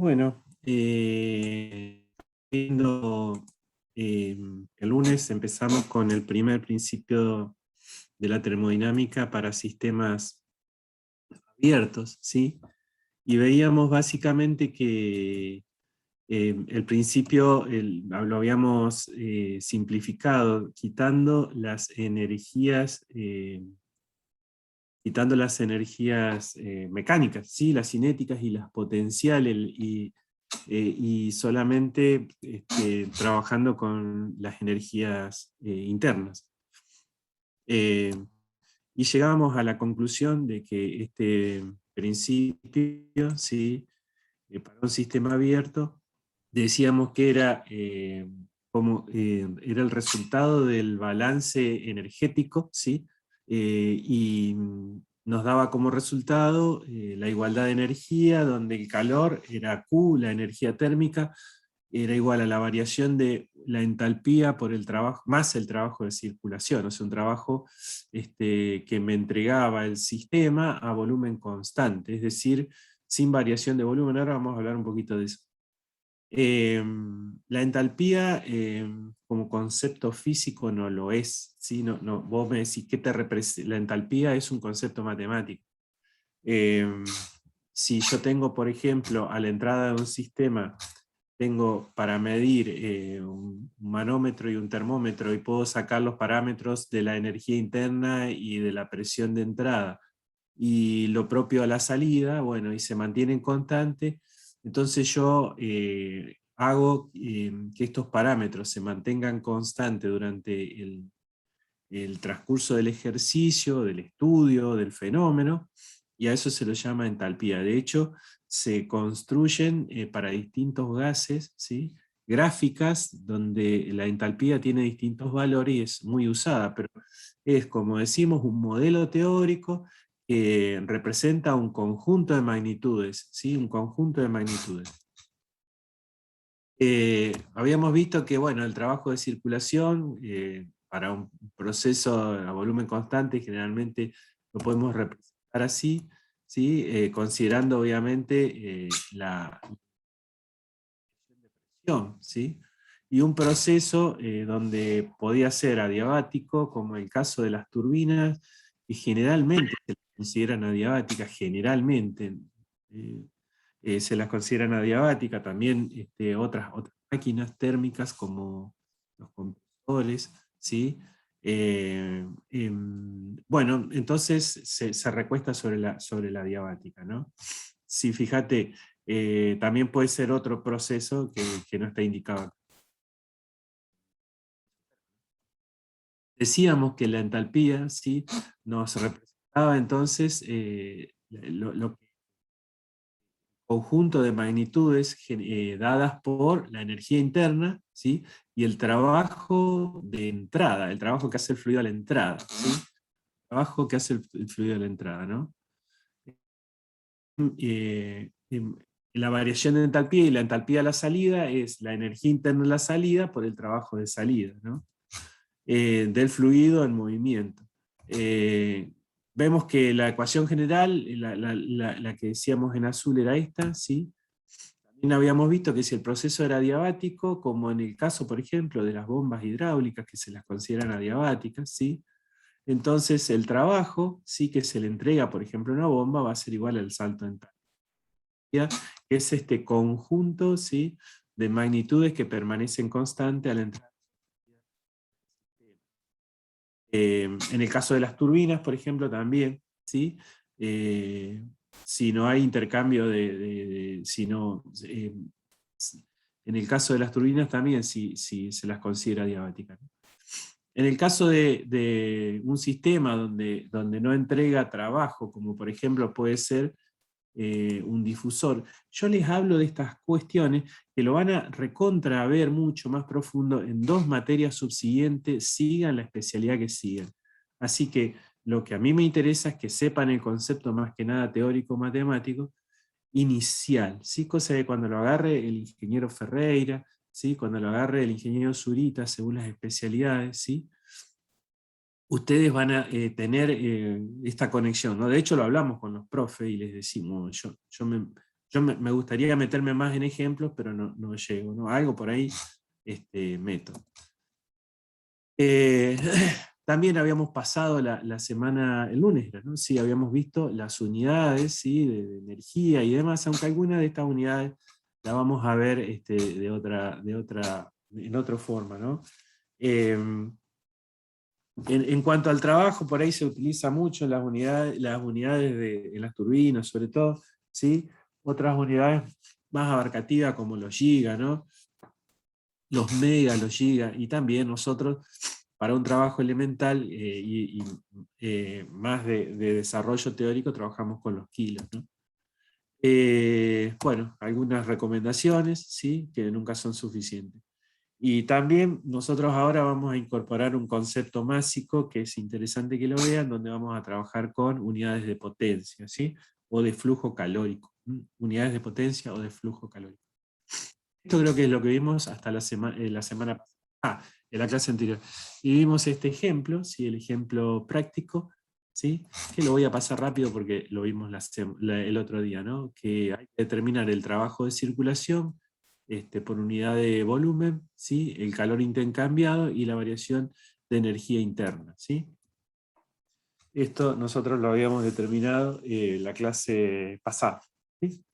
Bueno, viendo, el lunes empezamos con el primer principio de la termodinámica para sistemas abiertos, ¿sí? Y veíamos básicamente que el principio lo habíamos simplificado, quitando las energías mecánicas, ¿sí? Las cinéticas y las potenciales, y solamente trabajando con las energías internas. Eh, y llegábamos a la conclusión de que este principio, ¿sí? Para un sistema abierto, decíamos que era el resultado del balance energético, ¿sí? Y nos daba como resultado la igualdad de energía, donde el calor era Q, la energía térmica, era igual a la variación de la entalpía por el trabajo, más el trabajo de circulación, o sea, un trabajo que me entregaba el sistema a volumen constante, es decir, sin variación de volumen. Ahora vamos a hablar un poquito de eso. La entalpía como concepto físico no lo es, ¿sí? Vos me decís, ¿qué te representa? La entalpía es un concepto matemático. Eh, si yo tengo, por ejemplo, a la entrada de un sistema, tengo para medir un manómetro y un termómetro, y puedo sacar los parámetros de la energía interna y de la presión de entrada, y lo propio a la salida, bueno, y se mantienen constantes. Entonces yo hago que estos parámetros se mantengan constantes durante el transcurso del ejercicio, del estudio, del fenómeno, y a eso se lo llama entalpía. De hecho, se construyen para distintos gases, ¿sí? Gráficas donde la entalpía tiene distintos valores y es muy usada, pero es, como decimos, un modelo teórico que representa un conjunto de magnitudes, ¿sí? Un conjunto de magnitudes. Habíamos visto que, bueno, el trabajo de circulación para un proceso a volumen constante generalmente lo podemos representar así, ¿sí? Considerando obviamente la presión, ¿sí? Y un proceso donde podía ser adiabático, como el caso de las turbinas, que generalmente se las consideran adiabáticas, generalmente. eh, Se las consideran adiabáticas, también otras máquinas térmicas como los compresores, ¿sí? Bueno, entonces se recuesta sobre la adiabática, ¿no? Sí, fíjate, también puede ser otro proceso que no está indicado. Decíamos que la entalpía, ¿sí? Nos representaba entonces lo conjunto de magnitudes dadas por la energía interna, ¿sí? Y el trabajo de entrada, el trabajo que hace el fluido a la entrada, ¿sí? El trabajo que hace el fluido a la entrada, ¿no? Em, la variación de entalpía y la entalpía a la salida es la energía interna a la salida por el trabajo de salida, ¿no? Del fluido en movimiento. Eh, Vemos que la ecuación general, la que decíamos en azul era esta, ¿sí? También habíamos visto que si el proceso era adiabático, como en el caso, por ejemplo, de las bombas hidráulicas, que se las consideran adiabáticas, ¿sí? Entonces el trabajo, ¿sí? Que se le entrega, por ejemplo, a una bomba, va a ser igual al salto en entalpía, que es este conjunto, ¿sí? De magnitudes que permanecen constantes al entrar. En el caso de las turbinas, por ejemplo, también, ¿sí? Eh, si no hay intercambio si no, en el caso de las turbinas también, si se las considera diabáticas, ¿no? En el caso de un sistema donde no entrega trabajo, como por ejemplo puede ser un difusor, yo les hablo de estas cuestiones que lo van a recontra ver mucho más profundo en dos materias subsiguientes, sigan la especialidad que sigan. Así que lo que a mí me interesa es que sepan el concepto más que nada teórico matemático inicial, ¿sí? Cosa de cuando lo agarre el ingeniero Ferreira, ¿sí? Cuando lo agarre el ingeniero Zurita, según las especialidades, ¿sí? Ustedes van a tener esta conexión, ¿no? De hecho lo hablamos con los profes y les decimos, yo Yo me gustaría meterme más en ejemplos, pero no llego, ¿no? Algo por ahí meto. También habíamos pasado la semana, el lunes, ¿no? Sí, habíamos visto las unidades, ¿sí? de energía y demás, aunque algunas de estas unidades la vamos a ver en otra forma, ¿no? En cuanto al trabajo, por ahí se utiliza mucho las unidades en las turbinas, sobre todo, ¿sí? Otras unidades más abarcativas como los gigas, ¿no? Los megas, los gigas, y también nosotros, para un trabajo elemental más de desarrollo teórico, trabajamos con los kilos, ¿no? Bueno, algunas recomendaciones, ¿sí? Que nunca son suficientes. Y también nosotros ahora vamos a incorporar un concepto másico que es interesante que lo vean, donde vamos a trabajar con unidades de potencia, ¿sí? O de flujo calórico. Unidades de potencia o de flujo calórico. Esto creo que es lo que vimos hasta la semana pasada, en la clase anterior. Y vimos este ejemplo, ¿sí? El ejemplo práctico, ¿sí? Que lo voy a pasar rápido porque lo vimos el otro día, ¿no? Que hay que determinar el trabajo de circulación por unidad de volumen, ¿sí? El calor intercambiado y la variación de energía interna, ¿sí? Esto nosotros lo habíamos determinado en la clase pasada, ¿sí?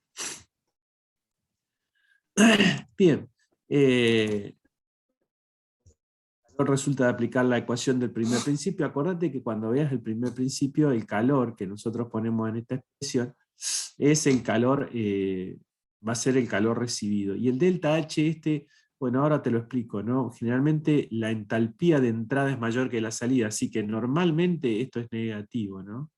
Bien. Resulta de aplicar la ecuación del primer principio. Acordate que cuando veas el primer principio, el calor que nosotros ponemos en esta expresión es el calor, va a ser el calor recibido. Y el delta H bueno, ahora te lo explico, ¿no? Generalmente la entalpía de entrada es mayor que la salida, así que normalmente esto es negativo, ¿no?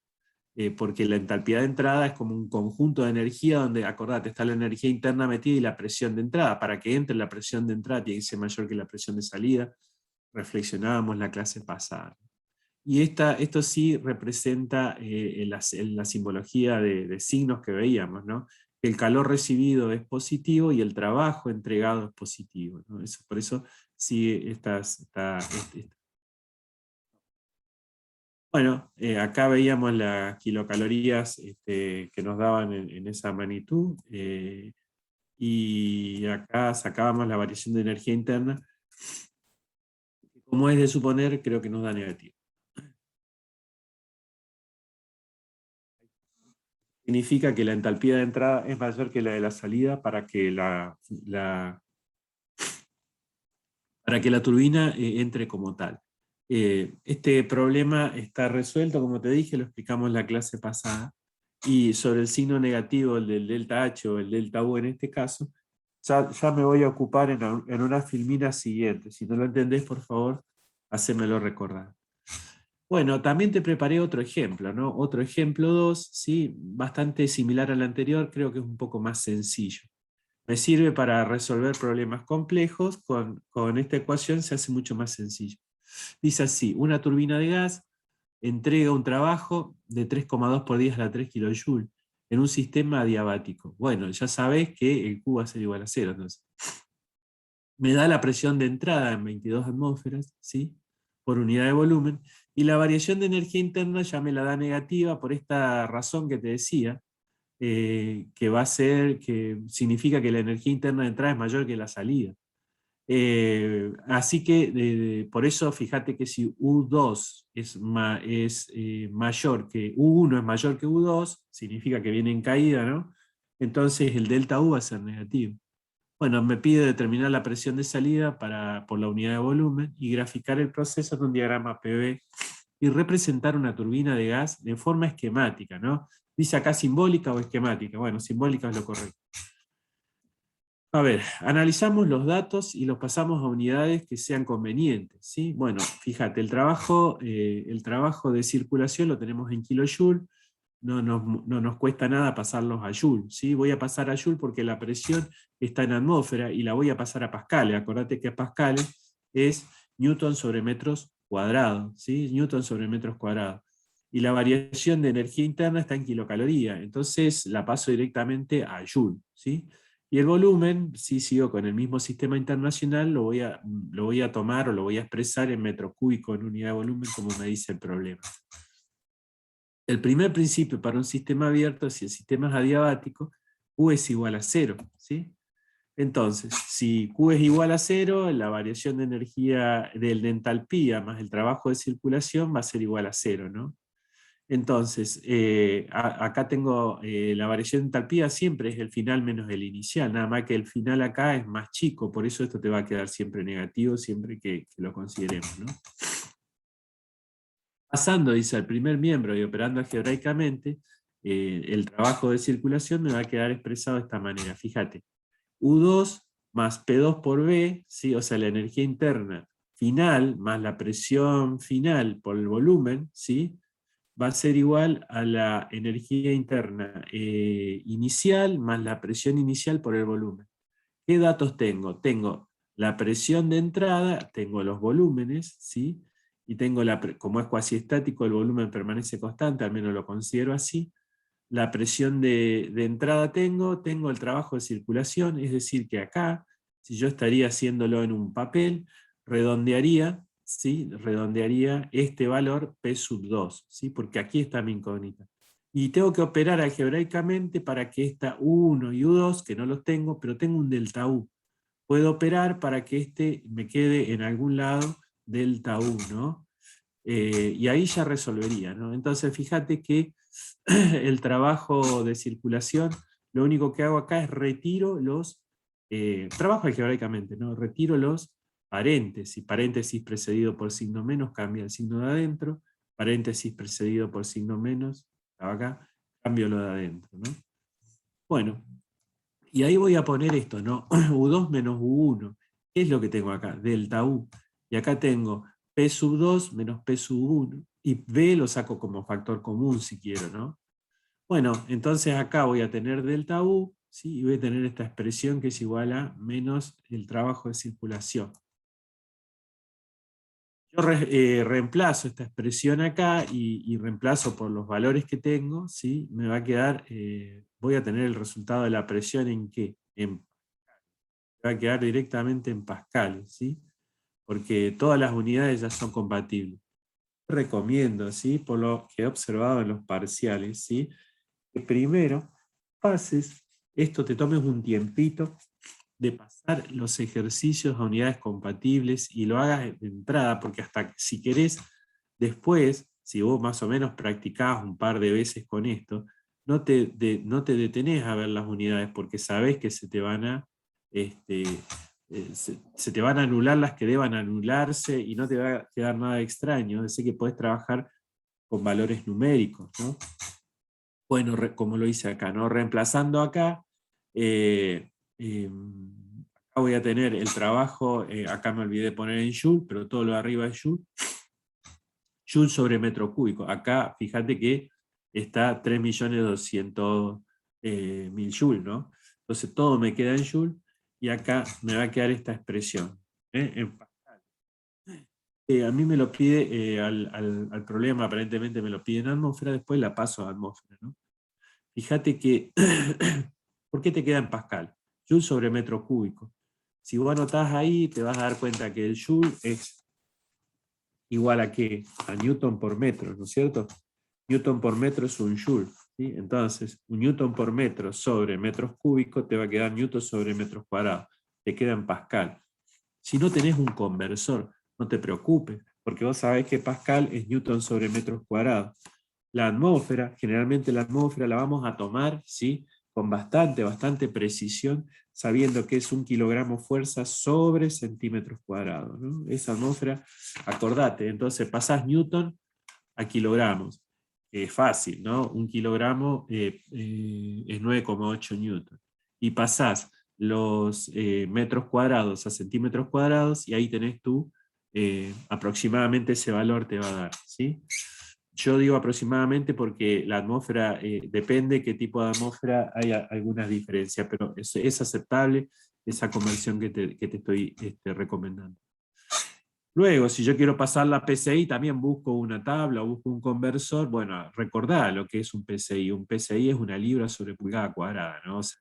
Porque la entalpía de entrada es como un conjunto de energía donde, acordate, está la energía interna metida y la presión de entrada. Para que entre la presión de entrada tiene que ser mayor que la presión de salida. Reflexionábamos la clase pasada. Y esto sí representa en la simbología de signos que veíamos, ¿no? El calor recibido es positivo y el trabajo entregado es positivo, ¿no? Por eso sí bueno, acá veíamos las kilocalorías que nos daban en esa magnitud, y acá sacábamos la variación de energía interna, que como es de suponer, creo que nos da negativo. Significa que la entalpía de entrada es mayor que la de la salida para que para que la turbina entre como tal. Este problema está resuelto, como te dije, lo explicamos en la clase pasada, y sobre el signo negativo, el del delta H o el delta U en este caso, ya me voy a ocupar en una filmina siguiente. Si no lo entendés, por favor, hacémelo recordar. Bueno, también te preparé otro ejemplo, ¿no? Otro ejemplo 2, ¿sí? Bastante similar al anterior, creo que es un poco más sencillo. Me sirve para resolver problemas complejos, con esta ecuación se hace mucho más sencillo. Dice así, una turbina de gas entrega un trabajo de 3,2 por 10 a la 3 kJ en un sistema adiabático. Bueno, ya sabés que el Q va a ser igual a 0, entonces. Me da la presión de entrada en 22 atmósferas, ¿sí? Por unidad de volumen, y la variación de energía interna ya me la da negativa por esta razón que te decía, que va a ser, que significa que la energía interna de entrada es mayor que la salida. Así que por eso fíjate que si U2 es mayor que U1 es mayor que U2, significa que viene en caída, ¿no? Entonces el delta U va a ser negativo. Bueno, me pide determinar la presión de salida por la unidad de volumen y graficar el proceso en un diagrama PV y representar una turbina de gas de forma esquemática, ¿no? Dice acá simbólica o esquemática. Bueno, simbólica es lo correcto. A ver, analizamos los datos y los pasamos a unidades que sean convenientes, ¿sí? Bueno, fíjate, el trabajo de circulación lo tenemos en kilojoule, no nos cuesta nada pasarlos a joule, ¿sí? Voy a pasar a joule porque la presión está en atmósfera y la voy a pasar a pascales. Acordate que pascales es newton sobre metros cuadrados, ¿sí? Newton sobre metros cuadrados. Y la variación de energía interna está en kilocaloría, entonces la paso directamente a joule, ¿sí? Y el volumen, si sigo con el mismo sistema internacional, lo voy a tomar o lo voy a expresar en metros cúbicos en unidad de volumen, como me dice el problema. El primer principio para un sistema abierto, si el sistema es adiabático, Q es igual a 0, ¿sí? Entonces, si Q es igual a 0, la variación de energía de entalpía más el trabajo de circulación va a ser igual a 0, ¿no? Entonces, acá tengo la variación de entalpía siempre es el final menos el inicial, nada más que el final acá es más chico, por eso esto te va a quedar siempre negativo, siempre que lo consideremos, ¿no? Pasando, dice, al primer miembro y operando algebraicamente, el trabajo de circulación me va a quedar expresado de esta manera. Fíjate, U2 más P2 por B, ¿sí? O sea, la energía interna final más la presión final por el volumen, ¿sí? Va a ser igual a la energía interna inicial más la presión inicial por el volumen. ¿Qué datos tengo? Tengo la presión de entrada, tengo los volúmenes, ¿sí? Y tengo como es cuasi estático, el volumen permanece constante, al menos lo considero así. La presión de entrada tengo el trabajo de circulación, es decir, que acá, si yo estaría haciéndolo en un papel, redondearía, ¿sí? Redondearía este valor P sub 2, ¿sí? Porque aquí está mi incógnita. Y tengo que operar algebraicamente para que esta U1 y U2, que no los tengo, pero tengo un delta U. Puedo operar para que este me quede en algún lado delta U, ¿no? Y ahí ya resolvería, ¿no? Entonces fíjate que el trabajo de circulación, lo único que hago acá es retiro los, trabajo algebraicamente, ¿no? Retiro los paréntesis, paréntesis precedido por signo menos, cambia el signo de adentro, paréntesis precedido por signo menos, acá, cambio lo de adentro, ¿no? Bueno, y ahí voy a poner esto, ¿no? U2 menos U1. ¿Qué es lo que tengo acá? Delta U. Y acá tengo P sub 2 menos P sub 1. Y B lo saco como factor común si quiero, ¿no? Bueno, entonces acá voy a tener delta U, ¿sí? Y voy a tener esta expresión que es igual a menos el trabajo de circulación. Yo reemplazo esta expresión acá y reemplazo por los valores que tengo, ¿sí? Me va a quedar, voy a tener el resultado de la presión en ¿qué? Va a quedar directamente en pascales, ¿sí? Porque todas las unidades ya son compatibles. Recomiendo, ¿sí? Por lo que he observado en los parciales, ¿sí? Que primero pases, esto te tomes un tiempito de pasar los ejercicios a unidades compatibles y lo hagas de entrada, porque hasta si querés, después, si vos más o menos practicás un par de veces con esto, no te detenés a ver las unidades, porque sabés que se te van a, se te van a anular las que deban anularse y no te va a quedar nada extraño, así que podés trabajar con valores numéricos, ¿no? Bueno, como lo hice acá, ¿no? Reemplazando acá, acá voy a tener el trabajo, acá me olvidé de poner en Joule, pero todo lo de arriba es Joule. Joule sobre metro cúbico. Acá, fíjate que está 3.200.000 Joule, ¿no? Entonces todo me queda en Joule y acá me va a quedar esta expresión, en Pascal. A mí me lo pide, al problema aparentemente me lo pide en atmósfera, después la paso a atmósfera, ¿no? Fíjate que, ¿por qué te queda en Pascal? Joule sobre metro cúbico. Si vos anotás ahí, te vas a dar cuenta que el Joule es igual a ¿qué? A Newton por metro, ¿no es cierto? Newton por metro es un Joule, ¿sí? Entonces, un Newton por metro sobre metros cúbicos te va a quedar Newton sobre metros cuadrados. Te queda en Pascal. Si no tenés un conversor, no te preocupes, porque vos sabés que Pascal es Newton sobre metros cuadrados. La atmósfera, generalmente la atmósfera la vamos a tomar, ¿sí? Con bastante precisión, sabiendo que es 1 kilogramo fuerza sobre centímetros cuadrados, ¿no? Esa atmósfera, acordate, entonces pasás Newton a kilogramos. Es fácil, ¿no? 1 kilogramo es 9,8 newton. Y pasás los metros cuadrados a centímetros cuadrados y ahí tenés tú aproximadamente ese valor te va a dar, ¿sí? Yo digo aproximadamente porque la atmósfera, depende qué tipo de atmósfera, hay algunas diferencias, pero es aceptable esa conversión que te estoy recomendando. Luego, si yo quiero pasar la PCI, también busco una tabla, busco un conversor. Bueno, recordá lo que es un PCI. Un PCI es una libra sobre pulgada cuadrada, ¿no? O sea,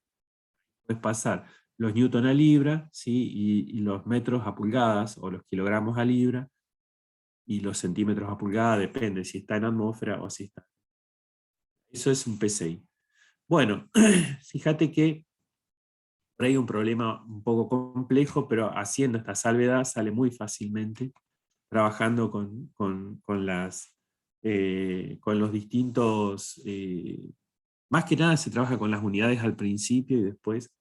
puedes pasar los newton a libra, ¿sí? Y los metros a pulgadas, o los kilogramos a libra, y los centímetros a pulgada, depende si está en atmósfera o si está. Eso es un PCI. Bueno, fíjate que por ahí hay un problema un poco complejo, pero haciendo esta salvedad sale muy fácilmente, trabajando con los distintos, más que nada se trabaja con las unidades al principio y después,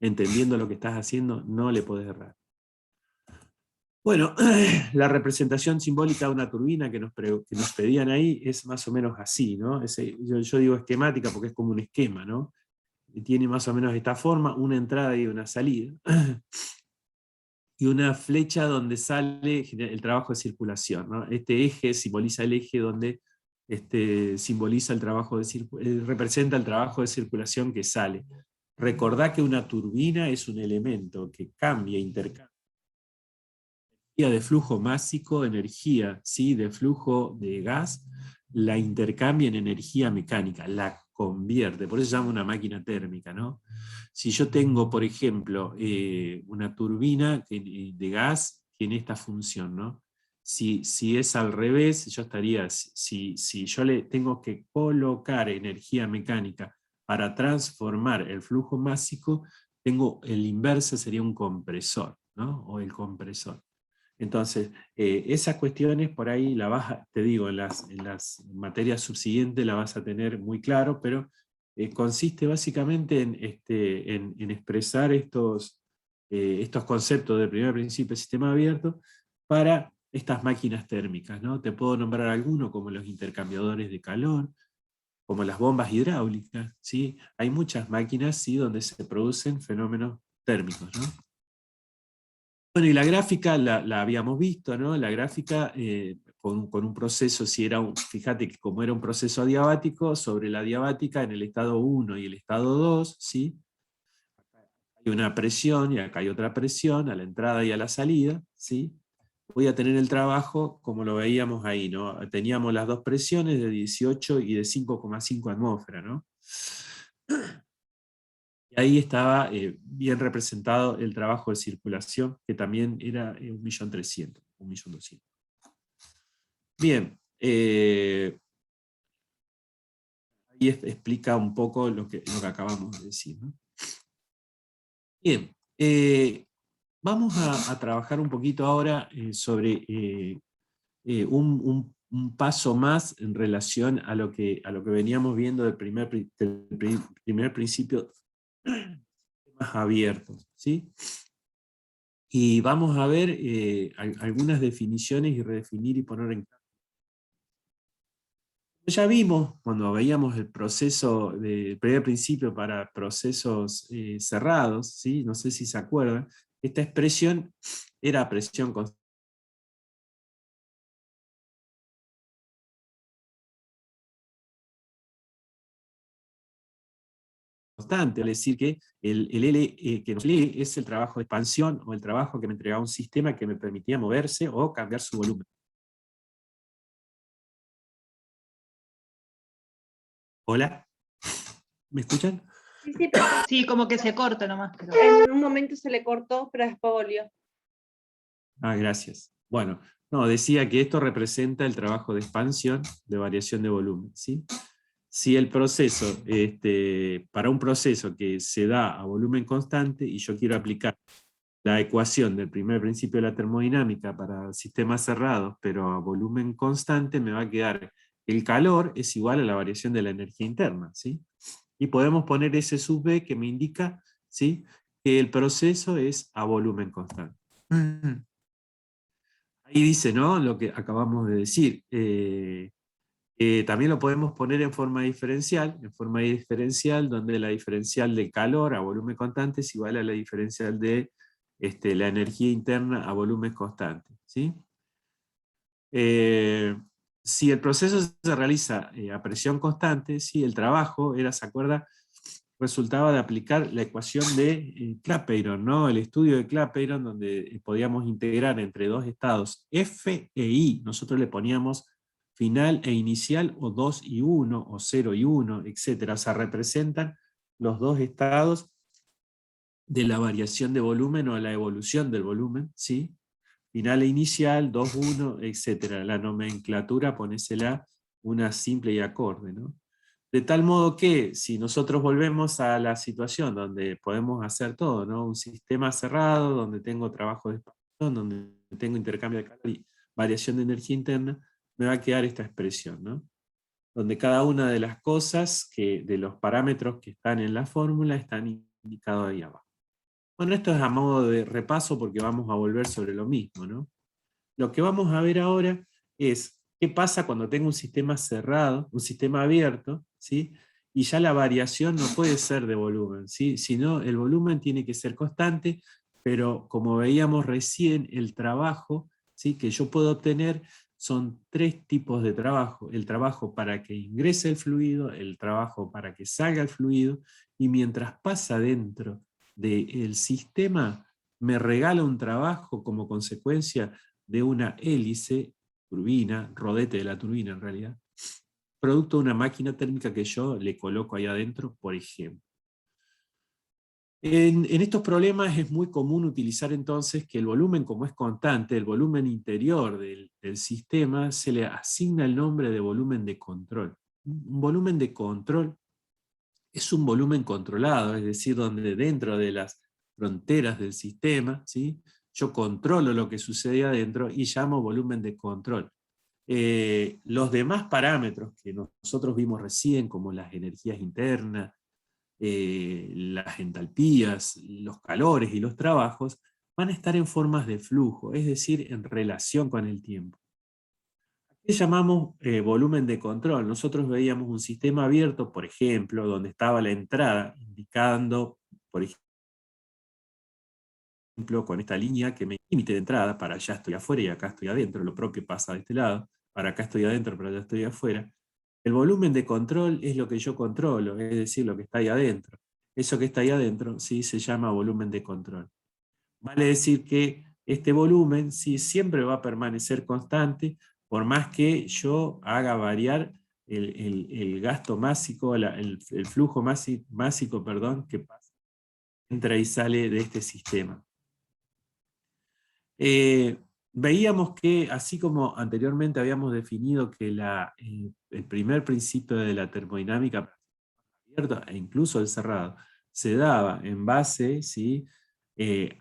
entendiendo lo que estás haciendo, no le podés errar. Bueno, la representación simbólica de una turbina que nos pedían ahí es más o menos así, ¿no? Yo digo esquemática porque es como un esquema, ¿no? Y tiene más o menos esta forma, una entrada y una salida, y una flecha donde sale el trabajo de circulación, ¿no? Este eje simboliza el eje donde simboliza el trabajo representa el trabajo de circulación que sale. Recordá que una turbina es un elemento que cambia, intercambia energía de flujo másico, energía, ¿sí?, de flujo de gas, la intercambia en energía mecánica, la convierte, por eso se llama una máquina térmica, ¿no? Si yo tengo, por ejemplo, una turbina de gas que tiene esta función, ¿no? Si es al revés, yo estaría, si yo le tengo que colocar energía mecánica para transformar el flujo másico, tengo el inverso, sería un compresor, ¿no? O el compresor. Entonces, esas cuestiones por ahí te digo, en las materias subsiguientes la vas a tener muy claro, pero consiste básicamente en expresar estos conceptos de primer principio de sistema abierto para estas máquinas térmicas, ¿no? Te puedo nombrar algunos como los intercambiadores de calor, como las bombas hidráulicas, ¿sí? Hay muchas máquinas, ¿sí?, donde se producen fenómenos térmicos, ¿no? Bueno, y la gráfica la habíamos visto, ¿no? La gráfica con un proceso, fíjate que como era un proceso adiabático, sobre la adiabática en el estado 1 y el estado 2, ¿sí?, hay una presión y acá hay otra presión a la entrada y a la salida, ¿sí? Voy a tener el trabajo como lo veíamos ahí, ¿no? Teníamos las dos presiones de 18 y de 5,5 atmósfera, ¿no? Y ahí estaba bien representado el trabajo de circulación, que también era 1.300.000, 1.200.000. Bien, ahí explica un poco lo que acabamos de decir, ¿no? Bien, vamos a trabajar un poquito ahora sobre un paso más en relación a lo que veníamos viendo del primer principio más abierto, ¿sí? Y vamos a ver algunas definiciones y redefinir y poner en campo. Ya vimos, cuando veíamos el proceso del primer principio para procesos cerrados, ¿sí? No sé si se acuerdan, esta expresión era presión constante, es decir, que el L que nos lee es el trabajo de expansión o el trabajo que me entregaba un sistema que me permitía moverse o cambiar su volumen. ¿Hola? ¿Me escuchan? Sí, sí, pero Sí, como que se corta nomás. Pero... en un momento se le cortó, pero después volvió. Gracias. Bueno, no, decía que esto representa el trabajo de expansión de variación de volumen, ¿sí? Si el proceso, para un proceso que se da a volumen constante y yo quiero aplicar la ecuación del primer principio de la termodinámica para sistemas cerrados, pero a volumen constante, me va a quedar el calor es igual a la variación de la energía interna, ¿sí? Y podemos poner ese sub B que me indica, ¿sí?, que el proceso es a volumen constante. Ahí dice, ¿no?, lo que acabamos de decir. También lo podemos poner en forma diferencial, donde la diferencial de calor a volumen constante es igual a la diferencial de la energía interna a volumen constante, ¿sí? Si el proceso se realiza a presión constante, ¿sí?, el trabajo ¿se acuerda? Resultaba de aplicar la ecuación de Clapeyron, ¿no? El estudio de Clapeyron, donde podíamos integrar entre dos estados F e I. Nosotros le poníamos final e inicial, o 2 y 1, o 0 y 1, etc. O sea, representan los dos estados de la variación de volumen o la evolución del volumen, ¿sí? Final e inicial, 2, 1, etc. La nomenclatura, ponésela una simple y acorde, ¿no? De tal modo que si nosotros volvemos a la situación donde podemos hacer todo, ¿no? Un sistema cerrado, donde tengo trabajo de expansión, donde tengo intercambio de calor y variación de energía interna, me va a quedar esta expresión, ¿no? Donde cada una de las cosas, de los parámetros que están en la fórmula, están indicados ahí abajo. Bueno, esto es a modo de repaso porque vamos a volver sobre lo mismo, ¿no? Lo que vamos a ver ahora es qué pasa cuando tengo un sistema cerrado, un sistema abierto, ¿sí? Y ya la variación no puede ser de volumen, ¿sí? Sino el volumen tiene que ser constante, pero como veíamos recién, el trabajo, ¿sí?, que yo puedo obtener son tres tipos de trabajo: el trabajo para que ingrese el fluido, el trabajo para que salga el fluido, y mientras pasa dentro del sistema, me regala un trabajo como consecuencia de una hélice, turbina, rodete de la turbina en realidad, producto de una máquina térmica que yo le coloco ahí adentro, por ejemplo. En estos problemas es muy común utilizar entonces que el volumen, como es constante, el volumen interior del sistema, se le asigna el nombre de volumen de control. Un volumen de control es un volumen controlado, es decir, donde dentro de las fronteras del sistema, ¿sí?, yo controlo lo que sucede adentro y llamo volumen de control. Los demás parámetros que nosotros vimos recién, como las energías internas, las entalpías, los calores y los trabajos, van a estar en formas de flujo, es decir, en relación con el tiempo. ¿Qué llamamos volumen de control? Nosotros veíamos un sistema abierto, por ejemplo, donde estaba la entrada, indicando, por ejemplo, con esta línea que me límite de entrada, para allá estoy afuera y acá estoy adentro, lo propio pasa de este lado, para acá estoy adentro, para allá estoy afuera. El volumen de control es lo que yo controlo, es decir, lo que está ahí adentro. Eso que está ahí adentro, sí, se llama volumen de control. Vale decir que este volumen, sí, siempre va a permanecer constante, por más que yo haga variar el gasto másico, el flujo másico, perdón, que pasa, entra y sale de este sistema. Veíamos que, así como anteriormente habíamos definido que el primer principio de la termodinámica abierta e incluso el cerrado se daba en base, ¿sí?,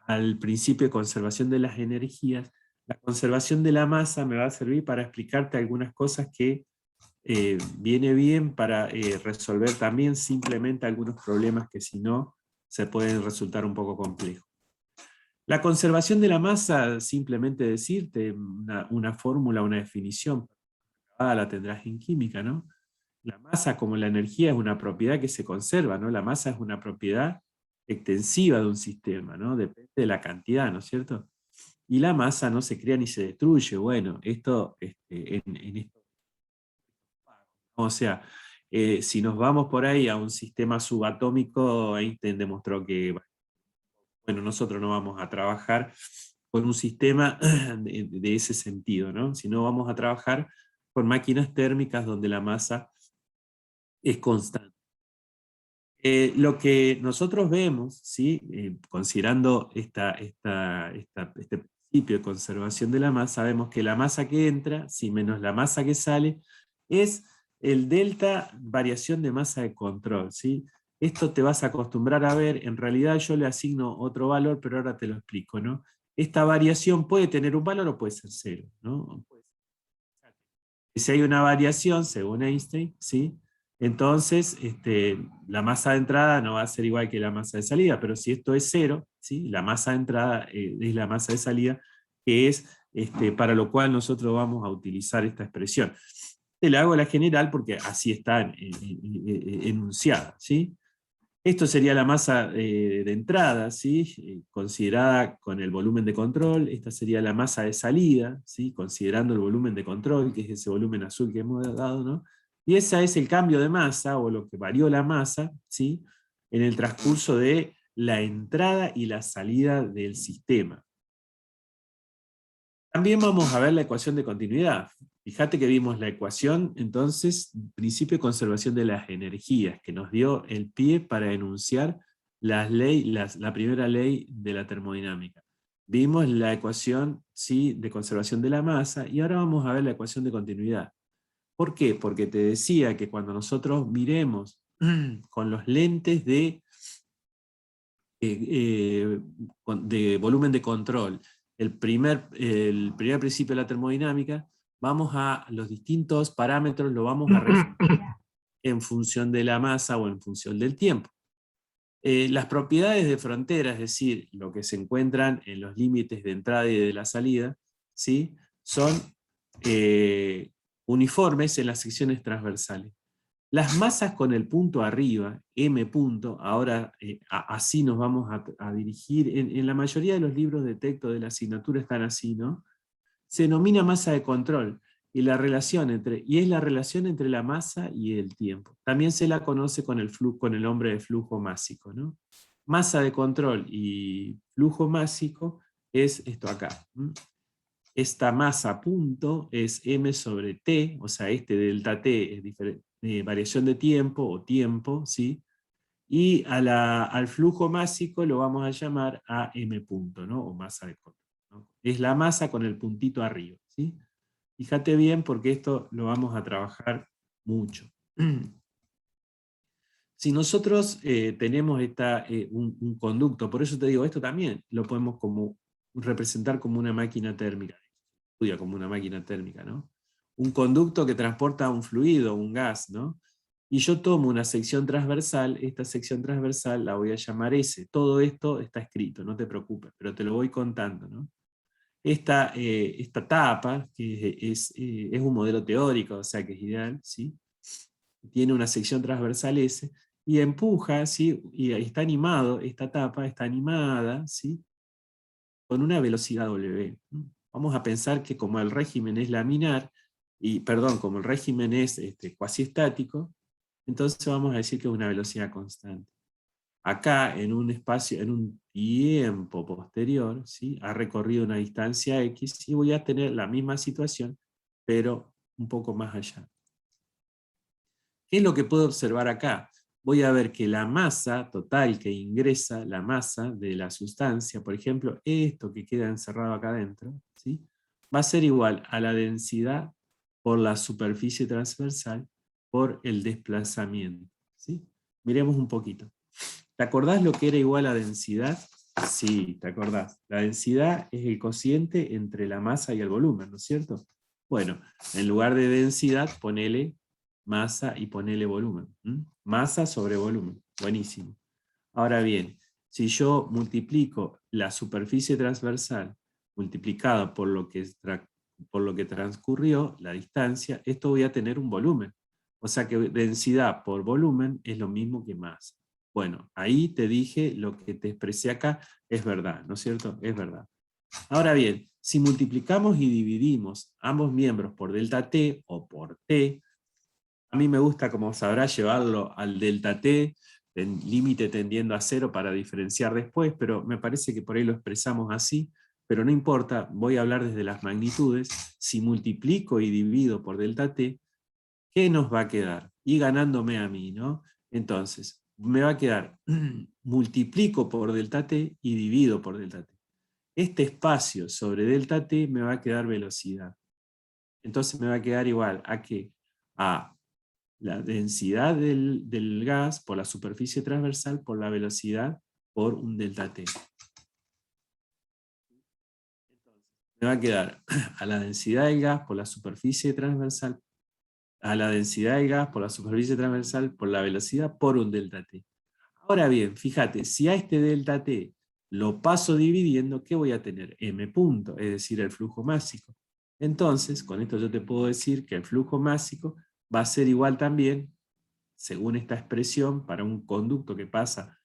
al principio de conservación de las energías, la conservación de la masa me va a servir para explicarte algunas cosas que viene bien para resolver también simplemente algunos problemas que si no se pueden resultar un poco complejos. La conservación de la masa, simplemente decirte una fórmula, una definición, la tendrás en química, ¿no? La masa, como la energía, es una propiedad que se conserva, ¿no? La masa es una propiedad extensiva de un sistema, ¿no? Depende de la cantidad, ¿no es cierto? Y la masa no se crea ni se destruye. Bueno, esto en esto, o sea, si nos vamos por ahí a un sistema subatómico, Einstein demostró que, bueno, nosotros no vamos a trabajar con un sistema de ese sentido, ¿no? Sino vamos a trabajar con máquinas térmicas donde la masa es constante. Lo que nosotros vemos, ¿sí?, considerando este principio de conservación de la masa, vemos que la masa que entra, sí, menos la masa que sale, es el delta variación de masa de control, ¿sí? Esto te vas a acostumbrar a ver, en realidad yo le asigno otro valor, pero ahora te lo explico, ¿no? Esta variación puede tener un valor o puede ser cero, ¿no? Si hay una variación, según Einstein, ¿sí?, entonces la masa de entrada no va a ser igual que la masa de salida, pero si esto es cero, ¿sí?, la masa de entrada es la masa de salida, que es para lo cual nosotros vamos a utilizar esta expresión. Te la hago la general porque así está enunciada, ¿sí? Esto sería la masa de entrada, ¿sí?, considerada con el volumen de control. Esta sería la masa de salida, ¿sí?, considerando el volumen de control, que es ese volumen azul que hemos dado, ¿no? Y ese es el cambio de masa, o lo que varió la masa, ¿sí?, en el transcurso de la entrada y la salida del sistema. También vamos a ver la ecuación de continuidad. Fíjate que vimos la ecuación, entonces, principio de conservación de las energías, que nos dio el pie para enunciar la primera ley de la termodinámica. Vimos la ecuación, sí, de conservación de la masa, y ahora vamos a ver la ecuación de continuidad. ¿Por qué? Porque te decía que cuando nosotros miremos con los lentes de volumen de control, el primer principio de la termodinámica, vamos a los distintos parámetros, lo vamos a referir en función de la masa o en función del tiempo. Las propiedades de frontera, es decir, lo que se encuentran en los límites de entrada y de la salida, ¿sí? Son uniformes en las secciones transversales. Las masas con el punto arriba, M punto, ahora así nos vamos a dirigir, en la mayoría de los libros de texto de la asignatura están así, ¿no? Se denomina masa de control, y es la relación entre la masa y el tiempo. También se la conoce con el nombre de flujo másico, ¿no? Masa de control y flujo másico es esto acá. Esta masa punto es m sobre t, o sea, este delta t es variación de tiempo o tiempo, ¿sí? Y al flujo másico lo vamos a llamar a m punto, ¿no? O masa de control, ¿no? Es la masa con el puntito arriba, ¿sí? Fíjate bien porque esto lo vamos a trabajar mucho. Si nosotros tenemos un conducto, por eso te digo, esto también lo podemos representar como una máquina térmica, estudia como una máquina térmica, ¿no? Un conducto que transporta un fluido, un gas, ¿no? Y yo tomo una sección transversal, esta sección transversal la voy a llamar S. Todo esto está escrito, no te preocupes, pero te lo voy contando, ¿no? Esta tapa, que es un modelo teórico, o sea que es ideal, ¿sí? Tiene una sección transversal S, y empuja, ¿sí? Y está animado, esta tapa está animada, ¿sí? Con una velocidad W. Vamos a pensar que como el régimen es laminar, como el régimen es cuasi estático, entonces vamos a decir que es una velocidad constante. Acá, en un espacio, en un tiempo posterior, ¿sí? Ha recorrido una distancia X, y voy a tener la misma situación, pero un poco más allá. ¿Qué es lo que puedo observar acá? Voy a ver que la masa total que ingresa, la masa de la sustancia, por ejemplo, esto que queda encerrado acá adentro, ¿sí? Va a ser igual a la densidad por la superficie transversal por el desplazamiento, ¿sí? Miremos un poquito. ¿Te acordás lo que era igual a densidad? Sí, te acordás. La densidad es el cociente entre la masa y el volumen, ¿no es cierto? Bueno, en lugar de densidad, ponele masa y ponele volumen. Masa sobre volumen. Buenísimo. Ahora bien, si yo multiplico la superficie transversal multiplicada por lo que transcurrió, la distancia, esto voy a tener un volumen. O sea que densidad por volumen es lo mismo que masa. Bueno, ahí te dije lo que te expresé acá, es verdad, ¿no es cierto? Es verdad. Ahora bien, si multiplicamos y dividimos ambos miembros por delta t o por t, a mí me gusta, como sabrás, llevarlo al delta t, en límite tendiendo a 0 para diferenciar después, pero me parece que por ahí lo expresamos así, pero no importa, voy a hablar desde las magnitudes. Si multiplico y divido por delta t, ¿qué nos va a quedar? Y ganándome a mí, ¿no? Entonces, me va a quedar, multiplico por delta t y divido por delta t. Este espacio sobre delta t me va a quedar velocidad. Entonces me va a quedar igual a ¿qué? A la densidad del gas por la superficie transversal por la velocidad por un delta t. Me va a quedar a la densidad del gas por la superficie transversal, a la densidad del gas por la superficie transversal por la velocidad por un delta t. Ahora bien, fíjate, si a este delta t lo paso dividiendo, ¿qué voy a tener? M punto, es decir, el flujo másico. Entonces, con esto yo te puedo decir que el flujo másico va a ser igual también, según esta expresión, para un conducto que pasa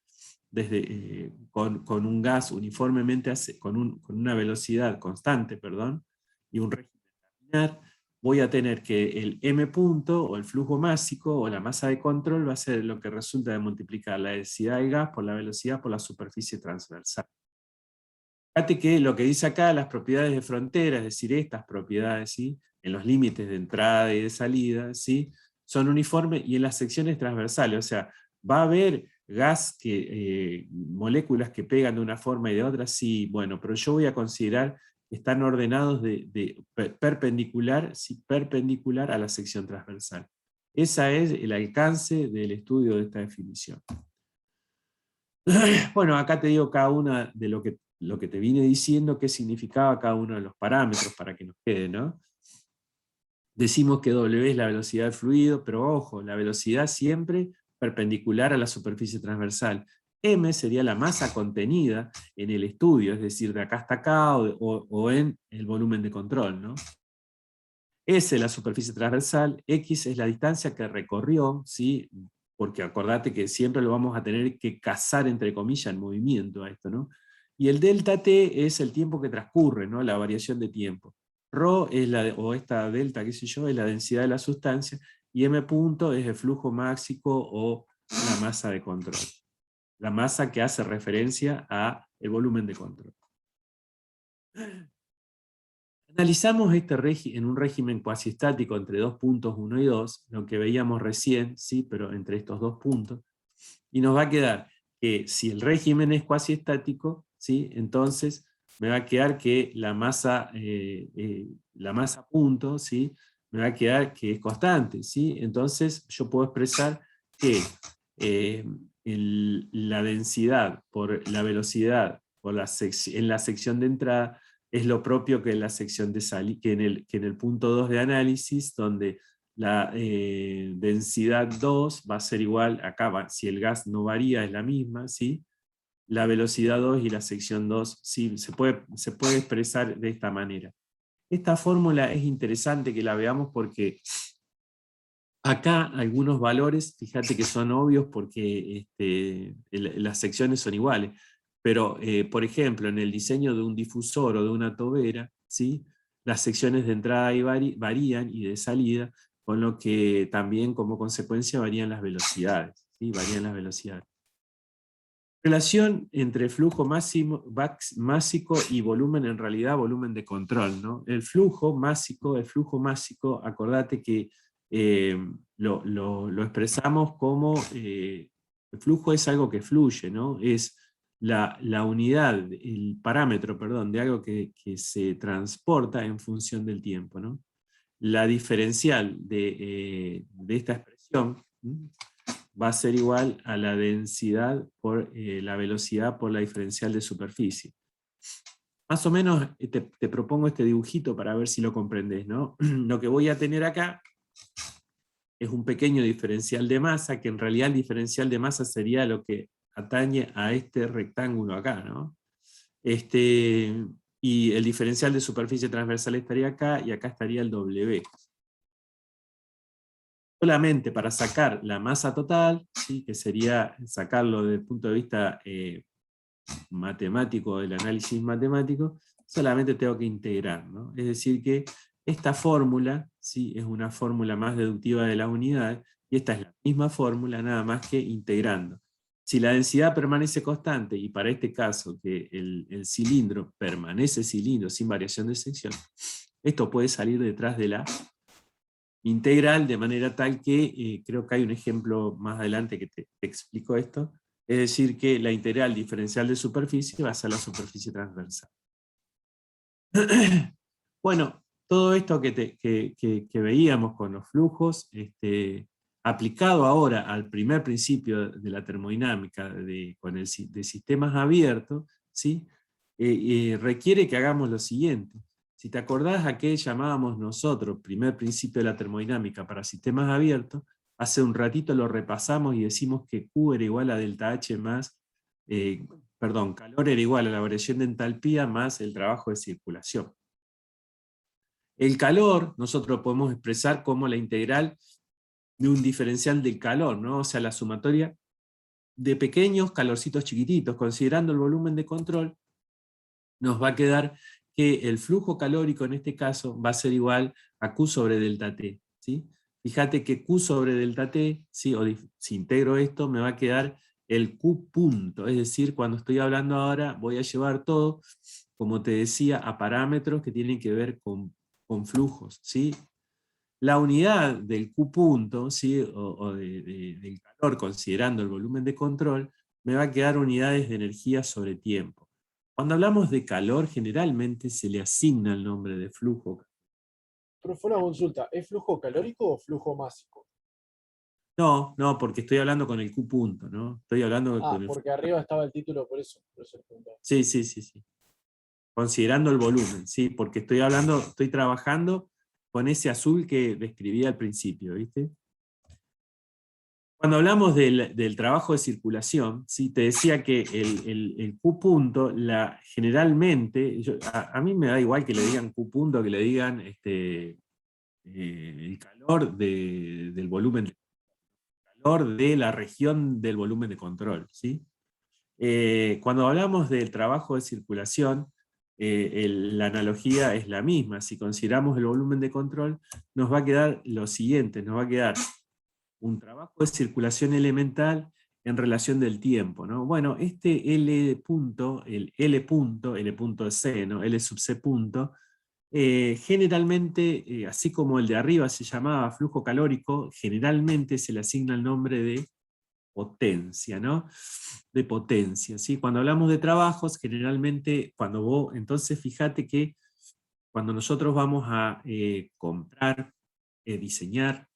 con un gas uniformemente, con una velocidad constante, perdón, y un régimen laminar, voy a tener que el m punto, o el flujo másico, o la masa de control, va a ser lo que resulta de multiplicar la densidad del gas por la velocidad por la superficie transversal. Fíjate que lo que dice acá, las propiedades de frontera, es decir, estas propiedades, ¿sí? En los límites de entrada y de salida, ¿sí? Son uniformes, y en las secciones transversales, o sea, va a haber moléculas que pegan de una forma y de otra, sí, bueno, pero yo voy a considerar están ordenados perpendicular, sí, perpendicular a la sección transversal. Ese es el alcance del estudio de esta definición. Bueno, acá te digo cada una de lo que te vine diciendo, qué significaba cada uno de los parámetros para que nos quede, ¿no? Decimos que W es la velocidad del fluido, pero ojo, la velocidad siempre perpendicular a la superficie transversal. M sería la masa contenida en el estudio, es decir, de acá hasta acá o en el volumen de control, ¿no? S es la superficie transversal, X es la distancia que recorrió, ¿sí? Porque acordate que siempre lo vamos a tener que cazar, entre comillas, en movimiento a esto, ¿no? Y el delta T es el tiempo que transcurre, ¿no? La variación de tiempo. Rho es o esta delta, qué sé yo, es la densidad de la sustancia, y M punto es el flujo máximo o la masa de control. La masa que hace referencia a el volumen de control. Analizamos este en un régimen cuasi estático entre dos puntos 1 y 2, lo que veíamos recién, ¿sí? Pero entre estos dos puntos, y nos va a quedar que si el régimen es cuasi estático, ¿sí? Entonces me va a quedar que la masa punto, ¿sí? Me va a quedar que es constante, ¿sí? Entonces yo puedo expresar que la densidad por la velocidad en la sección de entrada es lo propio que en la sección de salida, que en el punto 2 de análisis, donde la densidad 2 va a ser igual, acá si el gas no varía es la misma, ¿sí? La velocidad 2 y la sección 2, sí, se puede expresar de esta manera. Esta fórmula es interesante que la veamos porque acá algunos valores, fíjate que son obvios porque las secciones son iguales, pero por ejemplo en el diseño de un difusor o de una tobera, ¿sí? Las secciones de entrada varían y de salida, con lo que también como consecuencia varían las velocidades, ¿sí? Varían las velocidades. Relación entre flujo másico y volumen, en realidad volumen de control, ¿no? El flujo másico, acordate que lo expresamos como, el flujo es algo que fluye, ¿no? Es la unidad, el parámetro, perdón, de algo que se transporta en función del tiempo, ¿no? La diferencial de esta expresión, ¿sí? Va a ser igual a la densidad por la velocidad por la diferencial de superficie. Más o menos te propongo este dibujito para ver si lo comprendés, ¿no? Lo que voy a tener acá es un pequeño diferencial de masa, que en realidad el diferencial de masa sería lo que atañe a este rectángulo acá, ¿no? Y el diferencial de superficie transversal estaría acá, y acá estaría el W. Solamente para sacar la masa total, ¿sí? Que sería sacarlo desde el punto de vista matemático, del análisis matemático, solamente tengo que integrar, ¿no? Es decir que esta fórmula, ¿sí? Es una fórmula más deductiva de la unidad, y esta es la misma fórmula, nada más que integrando. Si la densidad permanece constante, y para este caso que el cilindro permanece cilindro sin variación de sección, esto puede salir detrás de la integral, de manera tal que, creo que hay un ejemplo más adelante que te explico esto, es decir que la integral diferencial de superficie va a ser la superficie transversal. Bueno, todo esto que veíamos con los flujos, aplicado ahora al primer principio de la termodinámica de sistemas abiertos, ¿sí? Requiere que hagamos lo siguiente. Si te acordás a qué llamábamos nosotros primer principio de la termodinámica para sistemas abiertos, hace un ratito lo repasamos y decimos que Q era igual a delta H más, calor era igual a la variación de entalpía más el trabajo de circulación. El calor nosotros lo podemos expresar como la integral de un diferencial del calor, ¿no? O sea, la sumatoria de pequeños calorcitos chiquititos, considerando el volumen de control, nos va a quedar que el flujo calórico en este caso va a ser igual a Q sobre delta T, ¿sí? Fíjate que Q sobre delta T, ¿sí? Si integro esto, me va a quedar el Q punto, es decir, cuando estoy hablando ahora voy a llevar todo, como te decía, a parámetros que tienen que ver con flujos, ¿sí? La unidad del Q punto, ¿sí? Del calor, considerando el volumen de control, me va a quedar unidades de energía sobre tiempo. Cuando hablamos de calor, generalmente se le asigna el nombre de flujo. Profe, una consulta, ¿es flujo calórico o flujo másico? No, no, porque estoy hablando con el Q punto, ¿no? Estoy hablando Ah, con el... porque arriba estaba el título, por eso le preguntaba. Sí, sí, sí, sí. Considerando el volumen, sí, porque estoy trabajando con ese azul que describí al principio, ¿viste? Cuando hablamos del trabajo de circulación, ¿sí? Te decía que el Q punto, generalmente, a mí me da igual que le digan Q punto, que le digan el calor del volumen, el calor de la región del volumen de control, ¿sí? Cuando hablamos del trabajo de circulación, la analogía es la misma. Si consideramos el volumen de control, nos va a quedar lo siguiente, nos va a quedar un trabajo de circulación elemental en relación del tiempo, ¿no? Bueno, este L punto, el L punto de C, ¿no? L sub C punto, generalmente, así como el de arriba se llamaba flujo calórico, generalmente se le asigna el nombre de potencia, ¿no? De potencia, ¿sí? Cuando hablamos de trabajos, generalmente, entonces fíjate que cuando nosotros vamos a comprar, diseñar,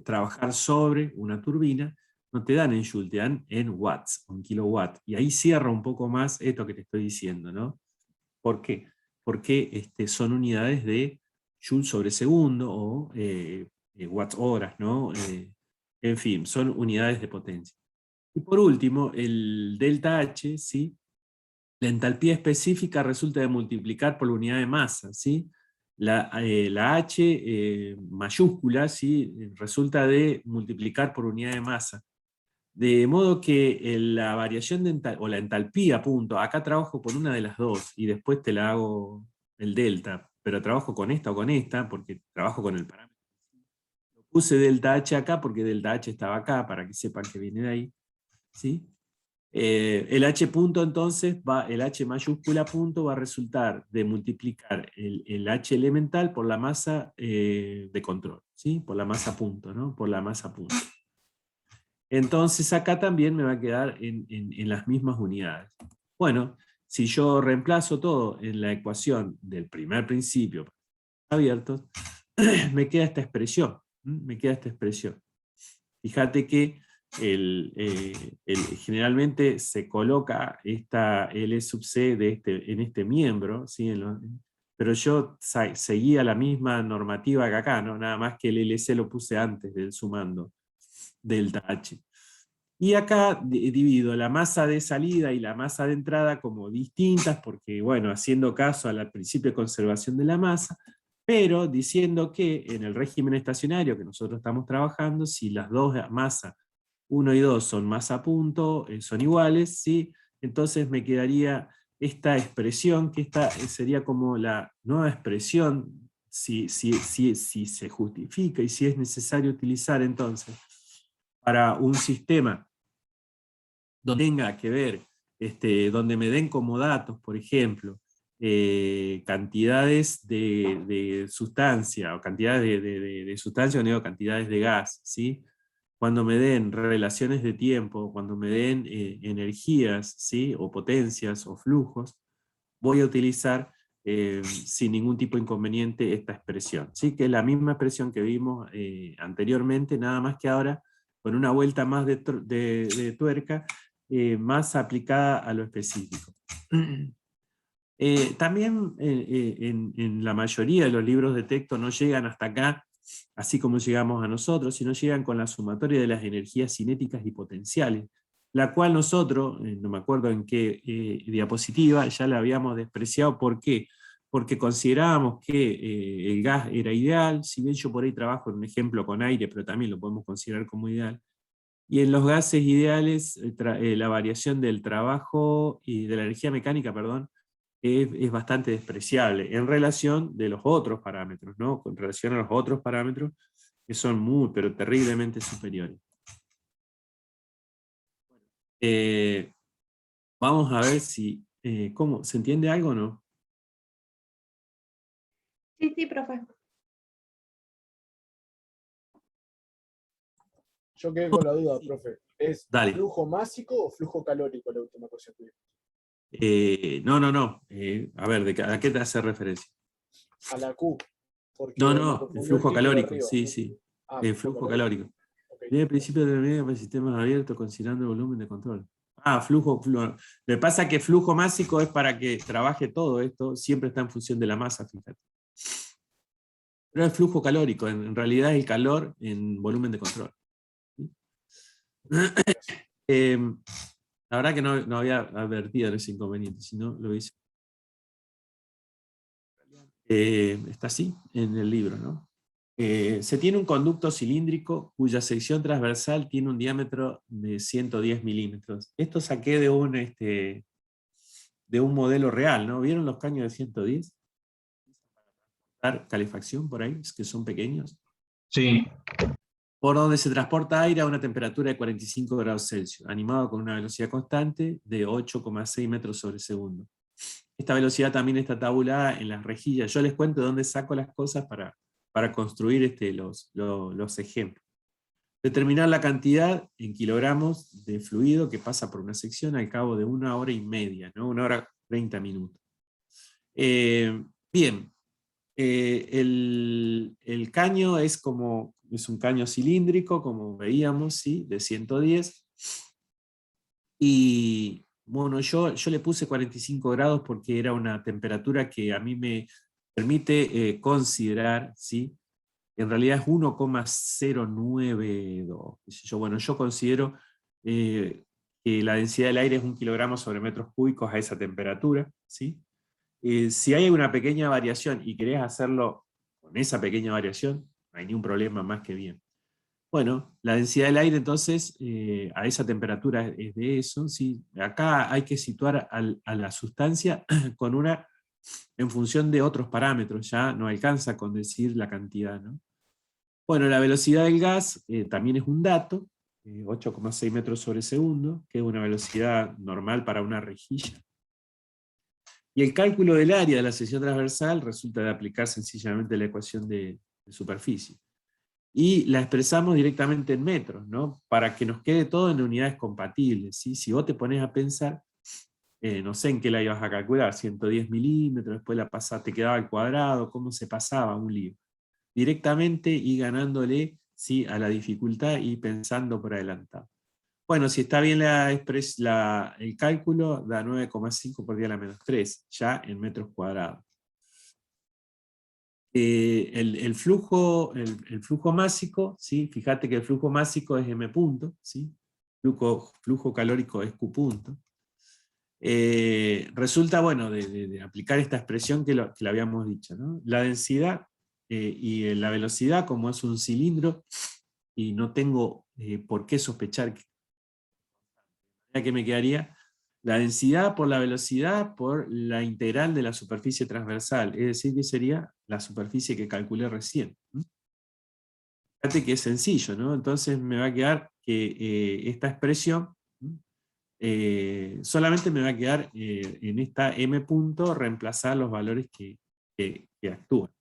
trabajar sobre una turbina, no te dan en joule, te dan en watts, en kilowatt. Y ahí cierra un poco más esto que te estoy diciendo, ¿no? ¿Por qué? Porque son unidades de joule sobre segundo o watts horas, ¿no? En fin, son unidades de potencia. Y por último, el delta H, ¿sí? La entalpía específica resulta de multiplicar por la unidad de masa, ¿sí? La H mayúscula, ¿sí? Resulta de multiplicar por unidad de masa. De modo que la variación o la entalpía, punto, acá trabajo con una de las dos y después te la hago el delta, pero trabajo con esta o con esta porque trabajo con el parámetro. Puse delta H acá porque delta H estaba acá para que sepan que viene de ahí, ¿sí? El H punto entonces, el H mayúscula punto va a resultar de multiplicar el H elemental por la masa de control, ¿sí? Por la masa punto, ¿no? Por la masa punto. Entonces acá también me va a quedar en las mismas unidades. Bueno, si yo reemplazo todo en la ecuación del primer principio abiertos, me queda esta expresión. Me queda esta expresión. Fíjate que generalmente se coloca esta L sub C en este miembro, ¿sí? Pero yo seguía la misma normativa que acá, ¿no? Nada más que el LC lo puse antes del sumando delta H. Y acá divido la masa de salida y la masa de entrada como distintas, porque, bueno, haciendo caso al principio de conservación de la masa, pero diciendo que en el régimen estacionario que nosotros estamos trabajando, si las dos masas, 1 y 2, son masa punto, son iguales, ¿sí? Entonces me quedaría esta expresión, que esta sería como la nueva expresión, si se justifica y si es necesario utilizar entonces para un sistema donde tenga que ver, donde me den como datos, por ejemplo, cantidades de sustancia, o cantidades de sustancia, o digo, cantidades de gas, ¿sí? Cuando me den relaciones de tiempo, cuando me den energías, ¿sí? O potencias, o flujos, voy a utilizar sin ningún tipo de inconveniente esta expresión, ¿sí? Que es la misma expresión que vimos anteriormente, nada más que ahora con una vuelta más de tuerca, más aplicada a lo específico. También en la mayoría de los libros de texto no llegan hasta acá, así como llegamos a nosotros, sino llegan con la sumatoria de las energías cinéticas y potenciales, la cual nosotros, no me acuerdo en qué diapositiva, ya la habíamos despreciado. ¿Por qué? Porque considerábamos que el gas era ideal, si bien yo por ahí trabajo en un ejemplo con aire, pero también lo podemos considerar como ideal. Y en los gases ideales, la variación del trabajo y de la energía mecánica, perdón, es bastante despreciable en relación de los otros parámetros, ¿no? Con relación a los otros parámetros que son muy, pero terriblemente superiores. Eh, Vamos a ver si, ¿cómo? ¿Se entiende algo o no? Sí, sí, profe. Yo quedé con la duda, profe. ¿Es Dale. flujo másico o flujo calórico la última cosa que vimos? No. A ver, ¿a qué te hace referencia? A la Q. Porque No, me no, el confundió flujo título calórico, arriba. sí, sí. Ah, El flujo calórico. Ok. Viene el principio de medida para sistemas abiertos considerando el volumen de control. Flujo. Lo que pasa es que flujo másico es para que trabaje todo esto, siempre está en función de la masa, fíjate. Pero es flujo calórico, en realidad es el calor en volumen de control. La verdad que no había advertido ese inconveniente, si no lo hice. Está así en el libro, ¿no? Se tiene un conducto cilíndrico cuya sección transversal tiene un diámetro de 110 milímetros. Esto saqué de un modelo real, ¿no? ¿Vieron los caños de 110? Calefacción por ahí, que son pequeños. Sí. Por donde se transporta aire a una temperatura de 45 grados Celsius, animado con una velocidad constante de 8,6 metros sobre segundo. Esta velocidad también está tabulada en las rejillas. Yo les cuento de dónde saco las cosas para construir los ejemplos. Determinar la cantidad en kilogramos de fluido que pasa por una sección al cabo de 1 hora y media, ¿no? 1 hora 30 minutos. Bien, el caño es un caño cilíndrico, como veíamos, ¿sí? De 110. Y bueno, yo le puse 45 grados porque era una temperatura que a mí me permite considerar, ¿sí? En realidad es 1,092. Bueno, yo considero que la densidad del aire es 1 kilogramo sobre metros cúbicos a esa temperatura, ¿sí? Si hay una pequeña variación y querés hacerlo con esa pequeña variación, no hay ningún problema, más que bien. Bueno, la densidad del aire entonces a esa temperatura es de eso, ¿sí? Acá hay que situar a la sustancia en función de otros parámetros, ya no alcanza con decir la cantidad, ¿no? Bueno, la velocidad del gas también es un dato, 8,6 metros sobre segundo, que es una velocidad normal para una rejilla. Y el cálculo del área de la sección transversal resulta de aplicar sencillamente la ecuación de superficie. Y la expresamos directamente en metros, ¿no? Para que nos quede todo en unidades compatibles, ¿sí? Si vos te pones a pensar, no sé en qué la ibas a calcular, 110 milímetros, después te quedaba al cuadrado, cómo se pasaba un lío. Directamente y ganándole, ¿sí? A la dificultad y pensando por adelantado. Bueno, si está bien el cálculo, da 9,5 por 10 a la menos 3, ya en metros cuadrados. El flujo másico, ¿sí? Fíjate que el flujo másico es m punto, ¿sí? Flujo calórico es q punto. Resulta, bueno, de aplicar esta expresión que lo habíamos dicho, ¿no? La densidad y la velocidad, como es un cilindro, y no tengo por qué sospechar que me quedaría la densidad por la velocidad por la integral de la superficie transversal, es decir, que sería la superficie que calculé recién. Fíjate que es sencillo, ¿no? Entonces me va a quedar que esta expresión solamente me va a quedar en esta m punto reemplazar los valores que actúan.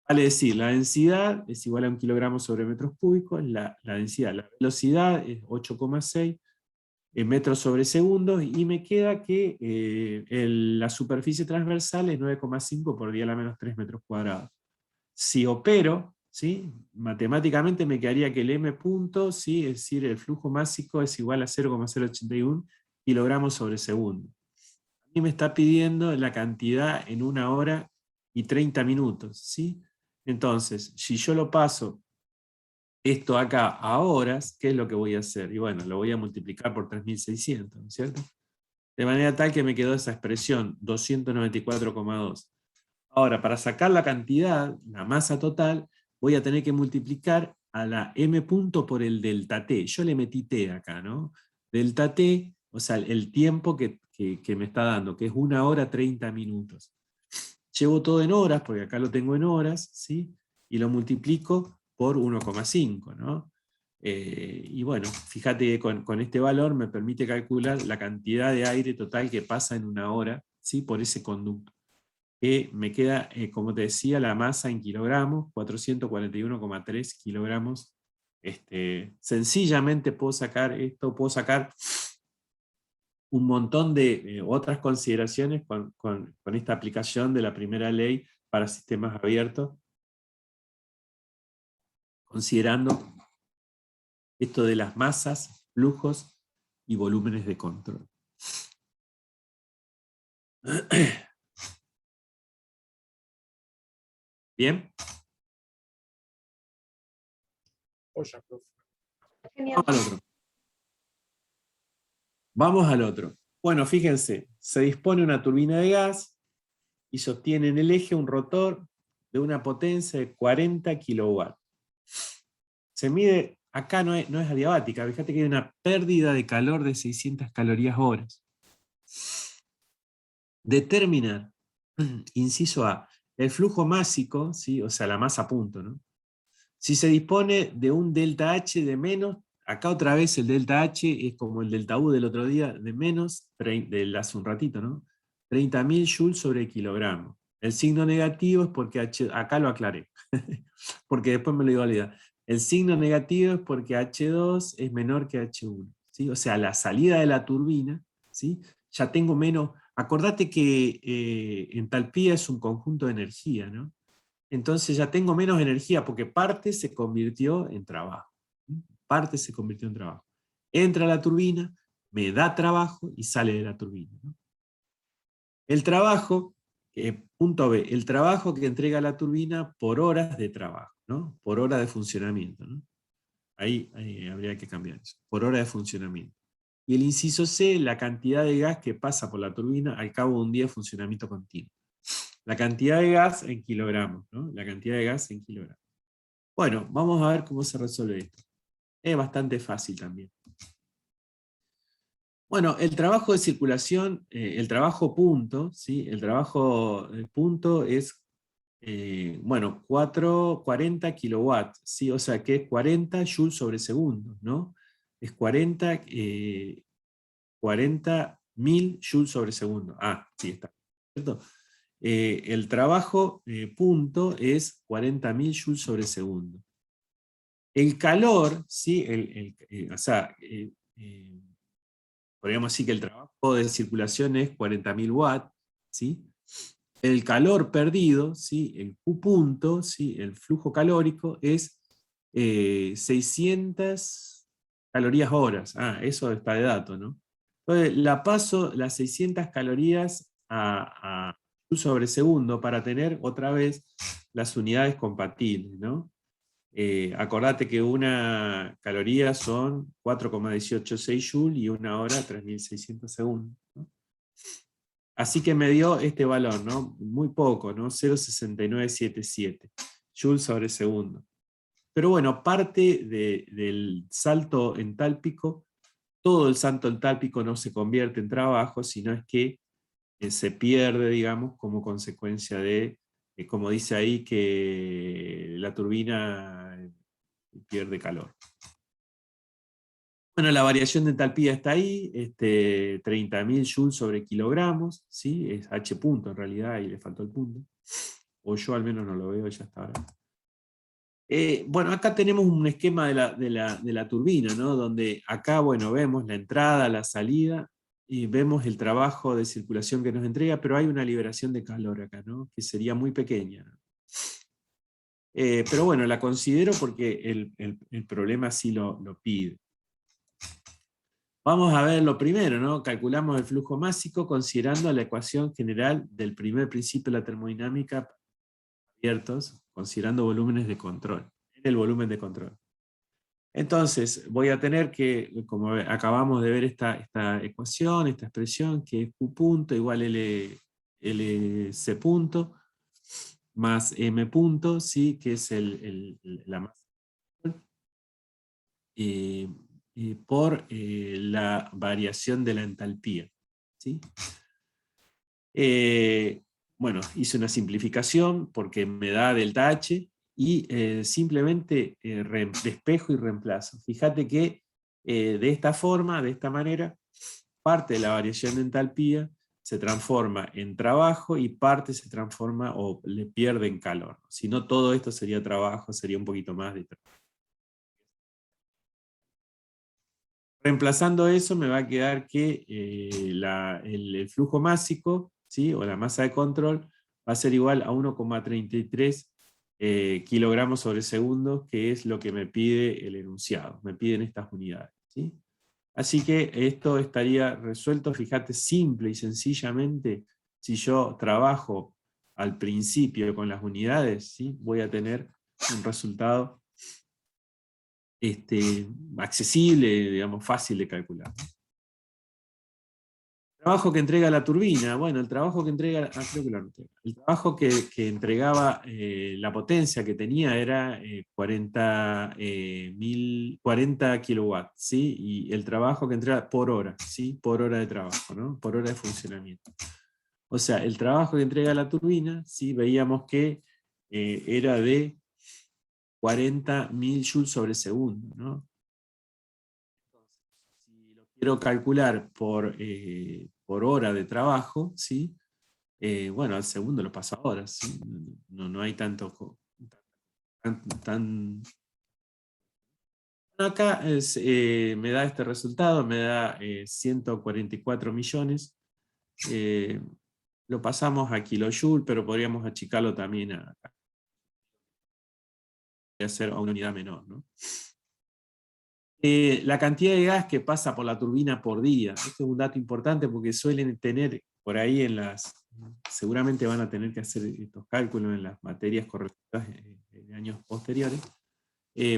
Vale decir, la densidad es igual a 1 kilogramo sobre metros cúbicos, la densidad, la velocidad es 8,6 en metros sobre segundos, y me queda que la superficie transversal es 9,5 por 10 a la menos 3 metros cuadrados. Si opero, ¿sí? Matemáticamente me quedaría que el m punto, ¿sí? Es decir, el flujo másico es igual a 0,081 kilogramos sobre segundo. A mí me está pidiendo la cantidad en 1 hora y 30 minutos, ¿sí? Entonces, si yo lo paso esto acá a horas, ¿qué es lo que voy a hacer? Y bueno, lo voy a multiplicar por 3600, ¿no es cierto? De manera tal que me quedó esa expresión, 294,2. Ahora, para sacar la cantidad, la masa total, voy a tener que multiplicar a la m punto por el delta t. Yo le metí t acá, ¿no? Delta t, o sea, el tiempo que me está dando, que es 1 hora 30 minutos. Llevo todo en horas, porque acá lo tengo en horas, ¿sí? Y lo multiplico por 1,5, ¿no? Y bueno, fíjate que con este valor me permite calcular la cantidad de aire total que pasa en 1 hora, ¿sí? Por ese conducto. Que me queda, como te decía, la masa en kilogramos, 441,3 kilogramos. Sencillamente puedo sacar esto, puedo sacar un montón de otras consideraciones con esta aplicación de la primera ley para sistemas abiertos, considerando esto de las masas, flujos y volúmenes de control. ¿Bien? Oye, profe. Genial. Vamos al otro. Vamos al otro. Bueno, fíjense, se dispone una turbina de gas y sostiene en el eje un rotor de una potencia de 40 kilowatts. Se mide, acá no es adiabática, fíjate que hay una pérdida de calor de 600 calorías horas. Determinar, inciso A, el flujo másico, ¿sí? O sea, la masa a punto, ¿no? Si se dispone de un delta H de menos, acá otra vez el delta H es como el delta U del otro día, de menos, del hace un ratito, ¿no? 30.000 joules sobre kilogramo. El signo negativo es porque acá lo aclaré, porque después me lo iba a olvidar. El signo negativo es porque H2 es menor que H1, ¿sí? O sea, la salida de la turbina, ¿sí? Ya tengo menos. Acordate que entalpía es un conjunto de energía, ¿no? Entonces ya tengo menos energía porque parte se convirtió en trabajo. Parte se convirtió en trabajo. Entra a la turbina, me da trabajo y sale de la turbina, ¿no? El trabajo, punto B, el trabajo que entrega la turbina por horas de trabajo, ¿no? Por hora de funcionamiento, ¿no? Ahí habría que cambiar eso, por hora de funcionamiento. Y el inciso C, la cantidad de gas que pasa por la turbina al cabo de un día de funcionamiento continuo. La cantidad de gas en kilogramos, ¿no? La cantidad de gas en kilogramos. Bueno, vamos a ver cómo se resuelve esto. Es bastante fácil también. Bueno, el trabajo de circulación, el trabajo punto, ¿sí? El trabajo punto es, bueno, 40 kilowatts, ¿sí? O sea que es 40 joules sobre segundo, ¿no? Es 40.000 joules sobre segundo. Ah, sí, está. ¿Cierto? El trabajo punto es 40.000 joules sobre segundo. El calor, ¿sí? O sea, podríamos decir que el trabajo de circulación es 40.000 watts, ¿sí? El calor perdido, ¿sí? El Q punto, ¿sí? El flujo calórico es 600 calorías horas. Ah, eso está de dato, ¿no? Entonces, la paso las 600 calorías a Joule sobre segundo para tener otra vez las unidades compatibles, ¿no? Acordate que una caloría son 4,186 joules y una hora 3.600 segundos, ¿no? Así que me dio este valor, ¿no? Muy poco, ¿no? 0,6977 joules sobre segundo. Pero bueno, parte del salto entálpico, todo el salto entálpico no se convierte en trabajo, sino es que se pierde, digamos, como consecuencia de, como dice ahí, que la turbina pierde calor. Bueno, la variación de entalpía está ahí, 30.000 joules sobre kilogramos, ¿sí? Es H punto en realidad, y le faltó el punto. O yo al menos no lo veo ya hasta ahora. Bueno, acá tenemos un esquema de la turbina, ¿no? Donde acá, bueno, vemos la entrada, la salida, y vemos el trabajo de circulación que nos entrega, pero hay una liberación de calor acá, ¿no? Que sería muy pequeña. Pero bueno, la considero porque el problema sí lo pide. Vamos a ver lo primero, ¿no? Calculamos el flujo másico considerando la ecuación general del primer principio de la termodinámica abiertos, considerando volúmenes de control, en el volumen de control. Entonces, voy a tener que, como acabamos de ver esta ecuación, esta expresión, que es Q punto igual LC punto, más M punto, ¿sí? Que es la masa. Por la variación de la entalpía, ¿sí? Bueno, hice una simplificación porque me da delta H y simplemente despejo y reemplazo. Fíjate que de esta forma, de esta manera, parte de la variación de entalpía se transforma en trabajo y parte se transforma o le pierde en calor. Si no, todo esto sería trabajo, sería un poquito más de trabajo. Reemplazando eso me va a quedar que el flujo másico, ¿sí? O la masa de control va a ser igual a 1,33 kilogramos sobre segundo, que es lo que me pide el enunciado, me piden estas unidades, ¿sí? Así que esto estaría resuelto, fíjate, simple y sencillamente, si yo trabajo al principio con las unidades, ¿sí? Voy a tener un resultado accesible, digamos, fácil de calcular. Trabajo que entrega la turbina. Bueno, el trabajo que entrega, creo que lo anoté. El trabajo que entregaba, la potencia que tenía era 40 kilowatts, ¿sí? Y el trabajo que entrega por hora, ¿sí? Por hora de trabajo, ¿no? Por hora de funcionamiento. O sea, el trabajo que entrega la turbina, ¿sí? Veíamos que era de 40.000 joules sobre segundo, ¿no? Si lo quiero calcular por hora de trabajo, ¿sí? Bueno, al segundo lo paso a horas, ¿sí? No hay tanto... Bueno, acá me da este resultado, me da 144 millones. Lo pasamos a kilojoule, pero podríamos achicarlo también a hacer a una unidad menor, ¿no? La cantidad de gas que pasa por la turbina por día. Esto es un dato importante porque suelen tener por ahí seguramente van a tener que hacer estos cálculos en las materias correctivas de años posteriores.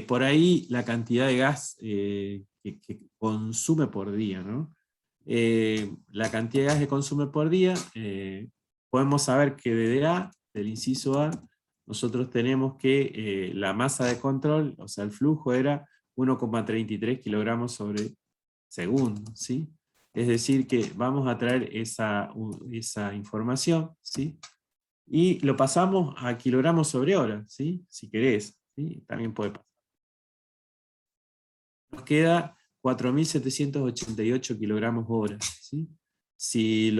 Por ahí la cantidad de gas que consume por día, ¿no? La cantidad de gas que consume por día, podemos saber que del inciso A, nosotros tenemos que la masa de control, o sea, el flujo era 1,33 kilogramos sobre segundo, ¿sí? Es decir, que vamos a traer esa información, ¿sí? Y lo pasamos a kilogramos sobre hora, ¿sí? Si querés, ¿sí? También puede pasar. Nos queda 4.788 kilogramos hora, ¿sí? Si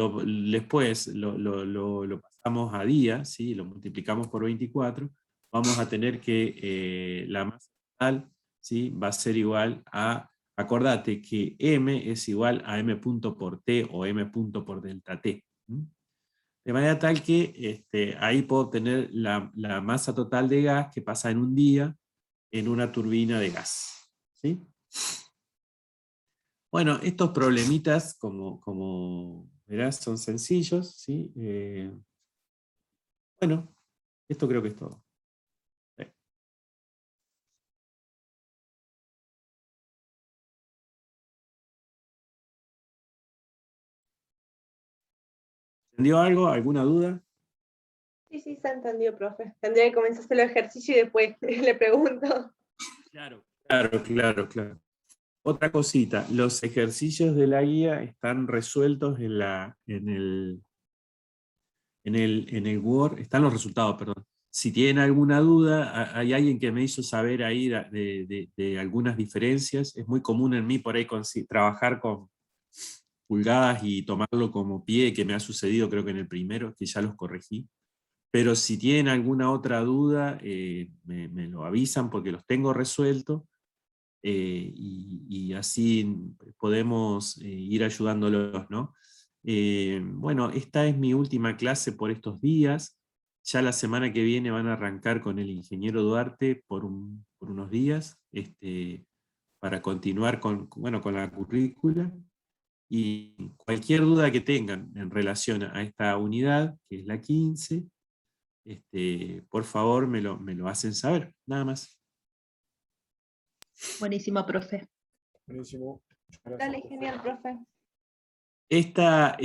después lo pasamos a día, ¿sí? Lo multiplicamos por 24, vamos a tener que la masa total, ¿sí? Va a ser igual a, acordate que M es igual a M punto por T o M punto por delta T. ¿Sí? De manera tal que ahí puedo obtener la masa total de gas que pasa en un día en una turbina de gas, ¿sí? Bueno, estos problemitas, como verás, son sencillos, ¿sí? Bueno, esto creo que es todo. Sí. ¿Entendió algo? ¿Alguna duda? Sí, sí, se entendió, profe. Tendría que comenzar a hacer el ejercicio y después le pregunto. Claro. Otra cosita, los ejercicios de la guía están resueltos en el Word, están los resultados, perdón. Si tienen alguna duda, hay alguien que me hizo saber ahí de algunas diferencias. Es muy común en mí por ahí trabajar con pulgadas y tomarlo como pie, que me ha sucedido creo que en el primero, que ya los corregí. Pero si tienen alguna otra duda, me lo avisan porque los tengo resueltos. Y así podemos ir ayudándolos, ¿no? Bueno, esta es mi última clase por estos días. Ya la semana que viene van a arrancar con el ingeniero Duarte por unos días, para continuar con la currícula. Y cualquier duda que tengan en relación a esta unidad, que es la 15, por favor me lo hacen saber, nada más. Buenísimo, profe. Buenísimo. Muchas gracias, Dale, profe. genial, profe. Esta